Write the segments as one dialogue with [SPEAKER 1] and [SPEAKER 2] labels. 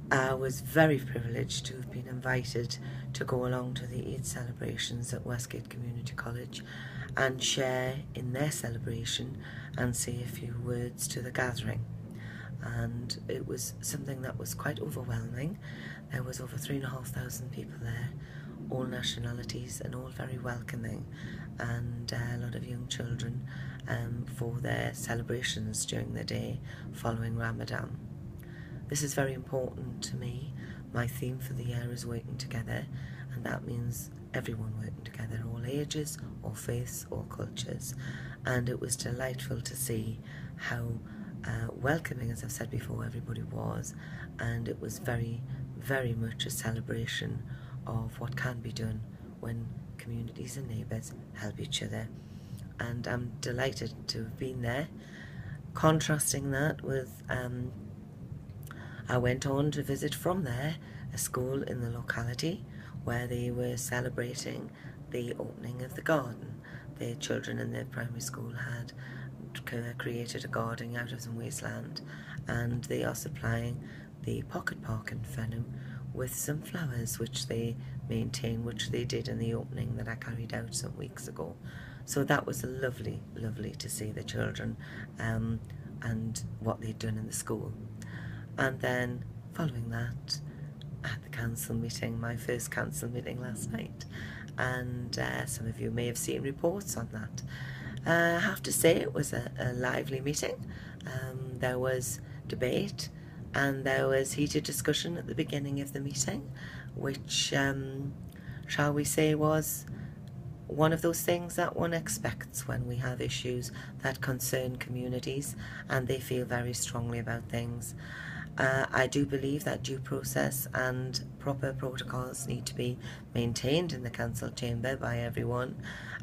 [SPEAKER 1] I was very privileged to have been invited to go along to the Eid celebrations at Westgate Community College and share in their celebration and say a few words to the gathering. And it was something that was quite overwhelming. There was over 3,500 people there, all nationalities and all very welcoming, and a lot of young children for their celebrations during the day following Ramadan. This is very important to me. My theme for the year is working together, and that means everyone working together, all ages, all faiths, all cultures. And it was delightful to see how welcoming, as I've said before, everybody was, and it was very, very much a celebration of what can be done when communities and neighbours help each other. And I'm delighted to have been there. Contrasting that with I went on to visit from there a school in the locality where they were celebrating the opening of the garden. The children in their primary school had created a garden out of some wasteland, and they are supplying the pocket park in Fenham with some flowers which they maintain, which they did in the opening that I carried out some weeks ago. So that was lovely, lovely to see the children and what they'd done in the school. And then following that, at the council meeting, my first council meeting last night, and some of you may have seen reports on that. I have to say it was a lively meeting. There was debate and there was heated discussion at the beginning of the meeting, which, shall we say, was one of those things that one expects when we have issues that concern communities and they feel very strongly about things. I do believe that due process and proper protocols need to be maintained in the council chamber by everyone,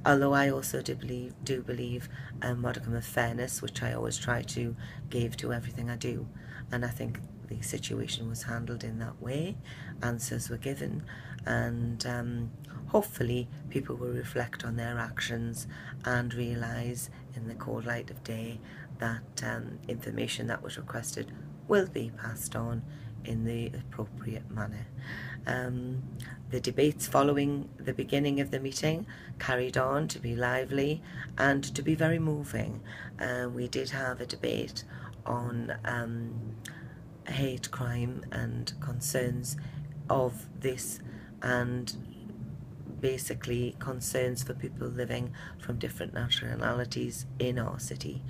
[SPEAKER 1] although I also do believe a modicum of fairness, which I always try to give to everything I do, and I think the situation was handled in that way. Answers were given, and hopefully people will reflect on their actions and realise in the cold light of day that information that was requested will be passed on in the appropriate manner. The debates following the beginning of the meeting carried on to be lively and to be very moving. We did have a debate on hate crime and concerns of this, and basically concerns for people living from different nationalities in our city.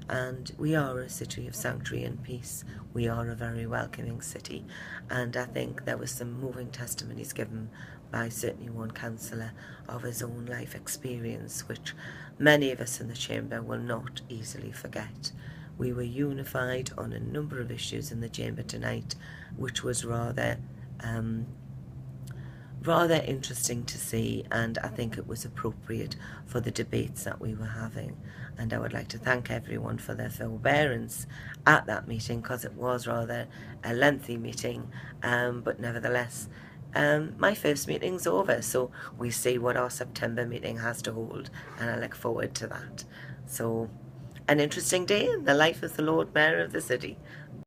[SPEAKER 1] And we are a city of sanctuary and peace. We are a very welcoming city, and I think there was some moving testimonies given by certainly one councillor of his own life experience, which many of us in the chamber will not easily forget. We were unified on a number of issues in the chamber tonight, which was rather interesting to see, and I think it was appropriate for the debates that we were having. And I would like to thank everyone for their forbearance at that meeting, because it was rather a lengthy meeting, but nevertheless my first meeting's over, so we see what our September meeting has to hold, and I look forward to that. So an interesting day in the life of the Lord Mayor of the city.